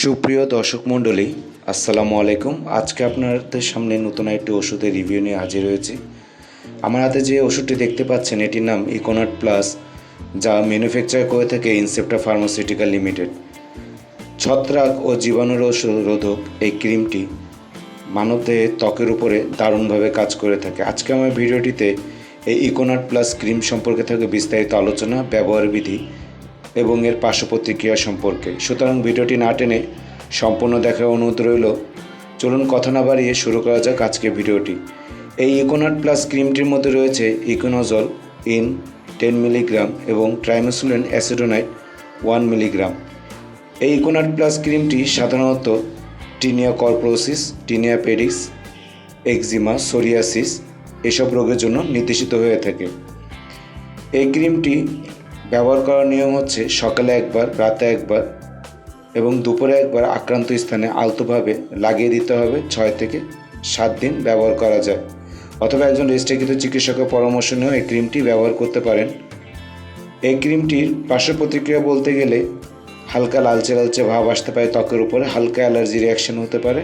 সুপ্রিয় দর্শক মণ্ডলী, আসসালামু আলাইকুম। আজকে আপনাদের সামনে নতুন একটি ওষুধের রিভিউ নিয়ে হাজির হয়েছি। আমার হাতে যে ওষুধটি দেখতে পাচ্ছেন এটির নাম ইকোনাট প্লাস, যা ম্যানুফ্যাকচার করে থাকে ইনসেপ্টা ফার্মাসিউটিক্যাল লিমিটেড। ছত্রাক ও জীবাণুরোধক এই ক্রিমটি মানবদেহে ত্বকের উপরে দারুণভাবে কাজ করে থাকে। আজকে আমার ভিডিওটিতে এই ইকোনাট প্লাস ক্রিম সম্পর্কে থাকে বিস্তারিত আলোচনা, ব্যবহার বিধি এবং এর পার্শ্ব প্রতিক্রিয়া সম্পর্কে। সুতরাং ভিডিওটি না টেনে সম্পূর্ণ দেখার অনুরোধ রইল। চলুন কথা না বাড়িয়ে শুরু করা যাক আজকের ভিডিওটি। এই ইকোনাট প্লাস ক্রিমটির মধ্যে রয়েছে ইকোনোজল ইন 10 মিলিগ্রাম এবং ট্রাইমোসিলিন অ্যাসিডোনাইট 1 মিলিগ্রাম। এই ইকোনাট প্লাস ক্রিমটি সাধারণত টিনিয়া কর্পোরোসিস, টিনিয়া পেডিক্স, একজিমা, সোরিয়াসিস এসব রোগের জন্য নির্দেশিত হয়ে থাকে। এই ক্রিমটি ব্যবহার করার নিয়ম হচ্ছে সকালে একবার, রাতে একবার এবং দুপুরে একবার আক্রান্ত স্থানে আলতোভাবে লাগিয়ে দিতে হবে। 6 থেকে 7 দিন ব্যবহার করা যায়, অথবা একজন রেজিস্ট্রিকৃত চিকিৎসকের পরামর্শ নিয়েও এই ক্রিমটি ব্যবহার করতে পারেন। এই ক্রিমটির পার্শ্ব প্রতিক্রিয়া বলতে গেলে হালকা লালচে লালচে ভাব আসতে পারে ত্বকের উপরে, হালকা অ্যালার্জি রিয়াকশন হতে পারে,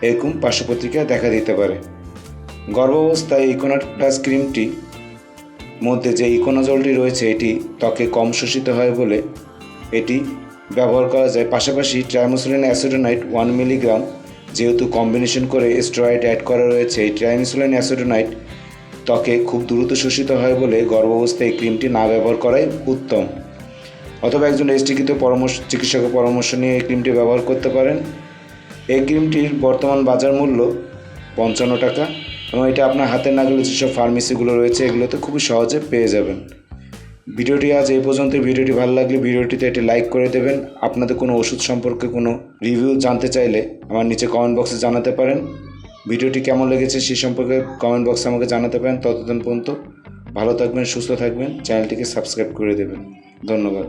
এরকম পার্শ্ব প্রতিক্রিয়া দেখা দিতে পারে। গর্ভাবস্থায় ইকোনাট প্লাস ক্রিমটি মধ্যে যে ইকোনোজলটি রয়েছে এটি ত্বকে কম শোষিত হয় বলে এটি ব্যবহার করা যায়। পাশাপাশি ট্রাইমোসিলিন অ্যাসিডোনাইট 1 মিলিগ্রাম, যেহেতু কম্বিনেশন করে স্টেরয়েড অ্যাড করা রয়েছে, এই ট্রাইমোসিলিন অ্যাসিডোনাইট ত্বকে খুব দ্রুত শোষিত হয় বলে গর্ভাবস্থায় এই ক্রিমটি না ব্যবহার করাই উত্তম, অথবা একজন রেজিস্ট্রিকৃত চিকিৎসকের পরামর্শ নিয়ে এই ক্রিমটি ব্যবহার করতে পারেন। এই ক্রিমটির বর্তমান বাজার মূল্য 55 টাকা এবং এটা আপনার হাতের নাগালে যেসব ফার্মেসিগুলো রয়েছে এগুলোতে খুবই সহজে পেয়ে যাবেন। ভিডিওটি আজ এই পর্যন্ত। ভিডিওটি ভালো লাগলে ভিডিওটিতে একটি লাইক করে দেবেন। আপনাদের কোনো ওষুধ সম্পর্কে কোনো রিভিউ জানতে চাইলে আমার নিচে কমেন্ট বক্সে জানাতে পারেন। ভিডিওটি কেমন লেগেছে সেই সম্পর্কে কমেন্ট বক্সে আমাকে জানাতে পারেন। ততদিন পর্যন্ত ভালো থাকবেন, সুস্থ থাকবেন, চ্যানেলটিকে সাবস্ক্রাইব করে দেবেন। ধন্যবাদ।